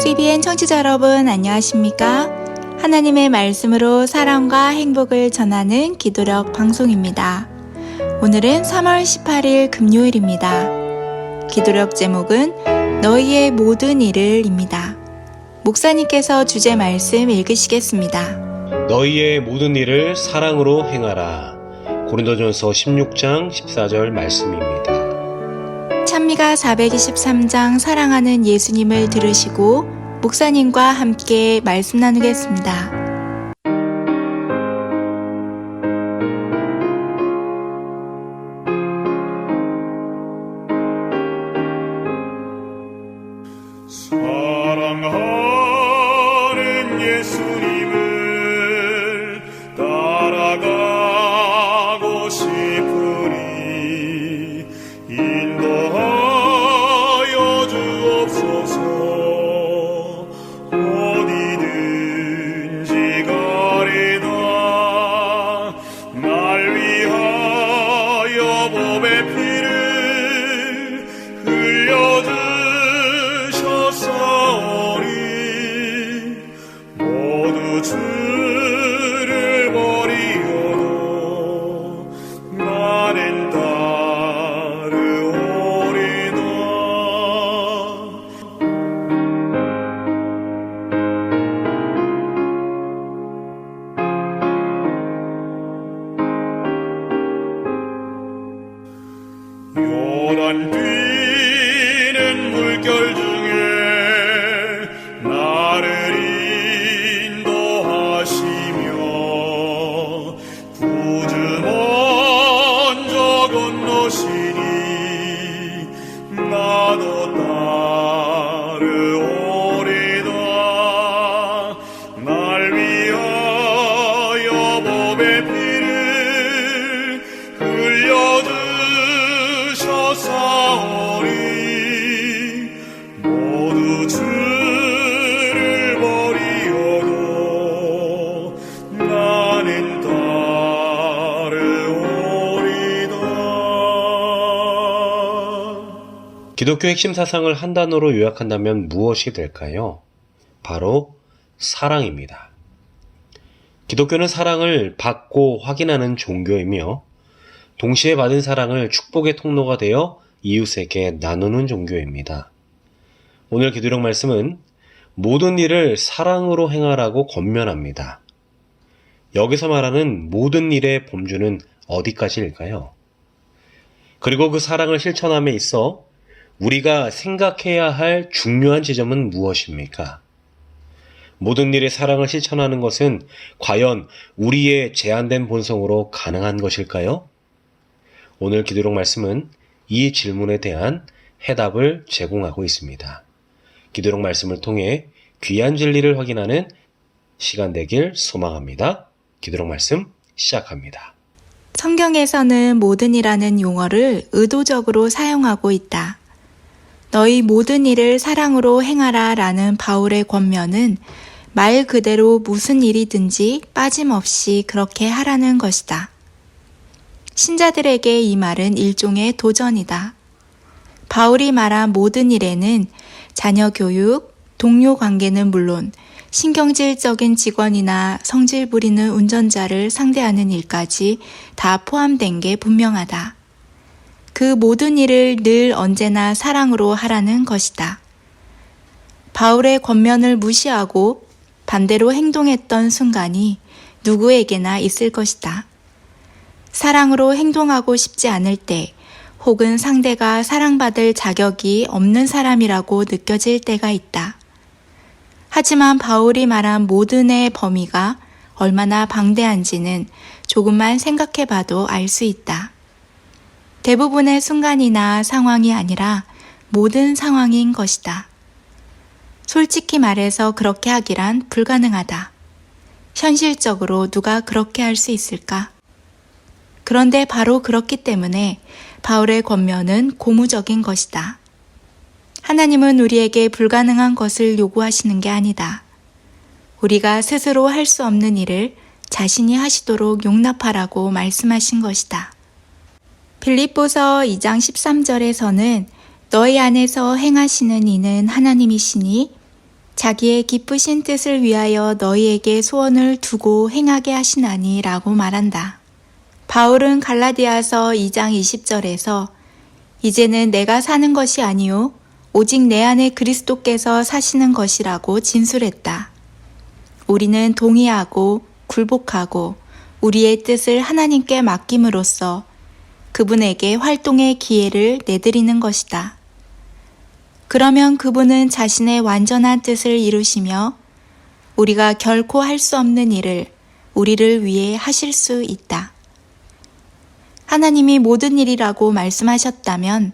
TVN 청취자 여러분 안녕하십니까? 하나님의 말씀으로 사랑과 행복을 전하는 기도력 방송입니다. 오늘은 3월 18일 금요일입니다. 기도력 제목은 너희의 모든 일을 입니다. 목사님께서 주제 말씀 읽으시겠습니다. 너희의 모든 일을 사랑으로 행하라. 고린도전서 16장 14절 말씀입니다. 찬미가 423장 사랑하는 예수님을 들으시고 목사님과 함께 말씀 나누겠습니다. 사랑하는 예수님을 따라가고 싶으니 인도하여 주옵소서. 어디든지 가리다 날 위하여 법의 피를 흘려주셨사오니 모두 주를 버리어도 나는 따르오리다. 요단 뛰는 물결 중에 나를 인도하시며 구주 먼저 건너시니 나도 따르오리다. 날 위하여 법의 피를 흘려주셨사오니 모두 주를 버리어도 나는 따르오리다. 기독교 핵심 사상을 한 단어로 요약한다면 무엇이 될까요? 바로 사랑입니다. 기독교는 사랑을 받고 확인하는 종교이며 동시에 받은 사랑을 축복의 통로가 되어 이웃에게 나누는 종교입니다. 오늘 기도력 말씀은 모든 일을 사랑으로 행하라고 권면합니다. 여기서 말하는 모든 일의 범주는 어디까지일까요? 그리고 그 사랑을 실천함에 있어 우리가 생각해야 할 중요한 지점은 무엇입니까? 모든 일의 사랑을 실천하는 것은 과연 우리의 제한된 본성으로 가능한 것일까요? 오늘 기도력 말씀은 이 질문에 대한 해답을 제공하고 있습니다. 기도력 말씀을 통해 귀한 진리를 확인하는 시간 되길 소망합니다. 기도력 말씀 시작합니다. 성경에서는 모든이라는 용어를 의도적으로 사용하고 있다. 너희 모든 일을 사랑으로 행하라 라는 바울의 권면은 말 그대로 무슨 일이든지 빠짐없이 그렇게 하라는 것이다. 신자들에게 이 말은 일종의 도전이다. 바울이 말한 모든 일에는 자녀 교육, 동료 관계는 물론 신경질적인 직원이나 성질 부리는 운전자를 상대하는 일까지 다 포함된 게 분명하다. 그 모든 일을 늘 언제나 사랑으로 하라는 것이다. 바울의 권면을 무시하고 반대로 행동했던 순간이 누구에게나 있을 것이다. 사랑으로 행동하고 싶지 않을 때 혹은 상대가 사랑받을 자격이 없는 사람이라고 느껴질 때가 있다. 하지만 바울이 말한 모든의 범위가 얼마나 방대한지는 조금만 생각해봐도 알 수 있다. 대부분의 순간이나 상황이 아니라 모든 상황인 것이다. 솔직히 말해서 그렇게 하기란 불가능하다. 현실적으로 누가 그렇게 할 수 있을까? 그런데 바로 그렇기 때문에 바울의 권면은 고무적인 것이다. 하나님은 우리에게 불가능한 것을 요구하시는 게 아니다. 우리가 스스로 할 수 없는 일을 자신이 하시도록 용납하라고 말씀하신 것이다. 빌립보서 2장 13절에서는 너희 안에서 행하시는 이는 하나님이시니 자기의 기쁘신 뜻을 위하여 너희에게 소원을 두고 행하게 하시나니 라고 말한다. 바울은 갈라디아서 2장 20절에서 이제는 내가 사는 것이 아니요 오직 내 안에 그리스도께서 사시는 것이라고 진술했다. 우리는 동의하고 굴복하고 우리의 뜻을 하나님께 맡김으로써 그분에게 활동의 기회를 내드리는 것이다. 그러면 그분은 자신의 완전한 뜻을 이루시며 우리가 결코 할 수 없는 일을 우리를 위해 하실 수 있다. 하나님이 모든 일이라고 말씀하셨다면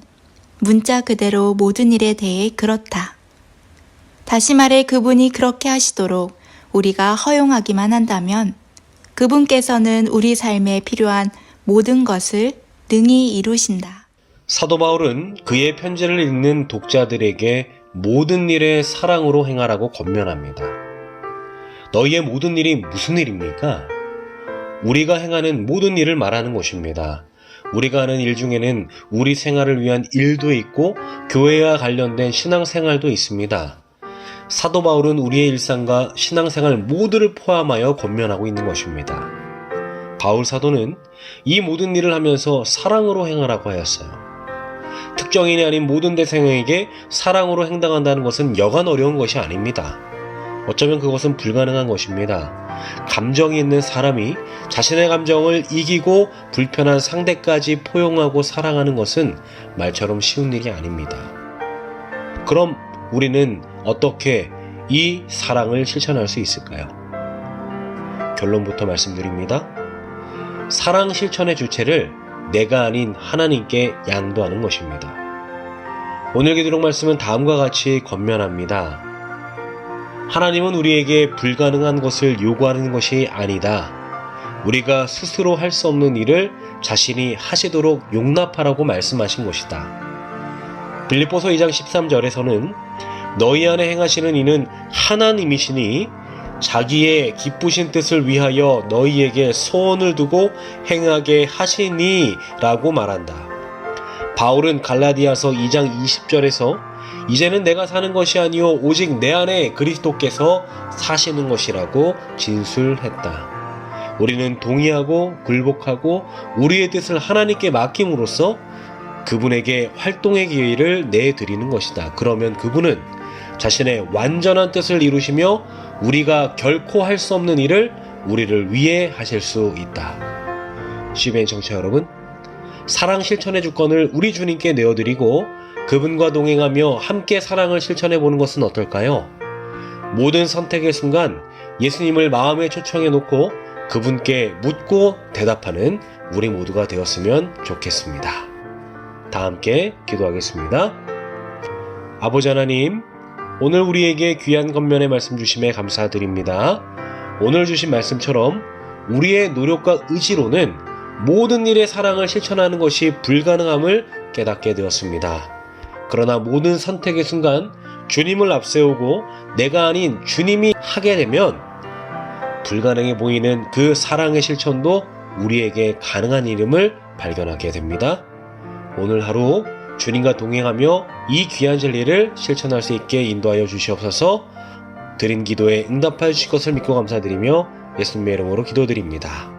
문자 그대로 모든 일에 대해 그렇다. 다시 말해 그분이 그렇게 하시도록 우리가 허용하기만 한다면 그분께서는 우리 삶에 필요한 모든 것을 능히 이루신다. 사도 바울은 그의 편지를 읽는 독자들에게 모든 일에 사랑으로 행하라고 권면합니다. 너희의 모든 일이 무슨 일입니까? 우리가 행하는 모든 일을 말하는 것입니다. 우리가 하는 일 중에는 우리 생활을 위한 일도 있고 교회와 관련된 신앙생활도 있습니다. 사도 바울은 우리의 일상과 신앙생활 모두를 포함하여 권면하고 있는 것입니다. 바울 사도는 이 모든 일을 하면서 사랑으로 행하라고 하였어요. 특정인이 아닌 모든 대상에게 사랑으로 행동한다는 것은 여간 어려운 것이 아닙니다. 어쩌면 그것은 불가능한 것입니다. 감정이 있는 사람이 자신의 감정을 이기고 불편한 상대까지 포용하고 사랑하는 것은 말처럼 쉬운 일이 아닙니다. 그럼 우리는 어떻게 이 사랑을 실천할 수 있을까요? 결론부터 말씀드립니다. 사랑 실천의 주체를 내가 아닌 하나님께 양도하는 것입니다. 오늘 기도록 말씀은 다음과 같이 권면합니다. 하나님은 우리에게 불가능한 것을 요구하는 것이 아니다. 우리가 스스로 할 수 없는 일을 자신이 하시도록 용납하라고 말씀하신 것이다. 빌립보서 2장 13절에서는 너희 안에 행하시는 이는 하나님이시니 자기의 기쁘신 뜻을 위하여 너희에게 소원을 두고 행하게 하시니 라고 말한다. 바울은 갈라디아서 2장 20절에서 이제는 내가 사는 것이 아니요 오직 내 안에 그리스도께서 사시는 것이라고 진술했다. 우리는 동의하고 굴복하고 우리의 뜻을 하나님께 맡김으로써 그분에게 활동의 기회를 내드리는 것이다. 그러면 그분은 자신의 완전한 뜻을 이루시며 우리가 결코 할 수 없는 일을 우리를 위해 하실 수 있다. CBN 청취자 여러분, 사랑 실천의 주권을 우리 주님께 내어드리고 그분과 동행하며 함께 사랑을 실천해 보는 것은 어떨까요? 모든 선택의 순간 예수님을 마음에 초청해 놓고 그분께 묻고 대답하는 우리 모두가 되었으면 좋겠습니다. 다 함께 기도하겠습니다. 아버지 하나님, 오늘 우리에게 귀한 권면의 말씀 주심에 감사드립니다. 오늘 주신 말씀처럼 우리의 노력과 의지로는 모든 일의 사랑을 실천하는 것이 불가능함을 깨닫게 되었습니다. 그러나 모든 선택의 순간 주님을 앞세우고 내가 아닌 주님이 하게 되면 불가능해 보이는 그 사랑의 실천도 우리에게 가능한 이름을 발견하게 됩니다. 오늘 하루 주님과 동행하며 이 귀한 진리를 실천할 수 있게 인도하여 주시옵소서. 드린 기도에 응답하여 주실 것을 믿고 감사드리며 예수님의 이름으로 기도드립니다.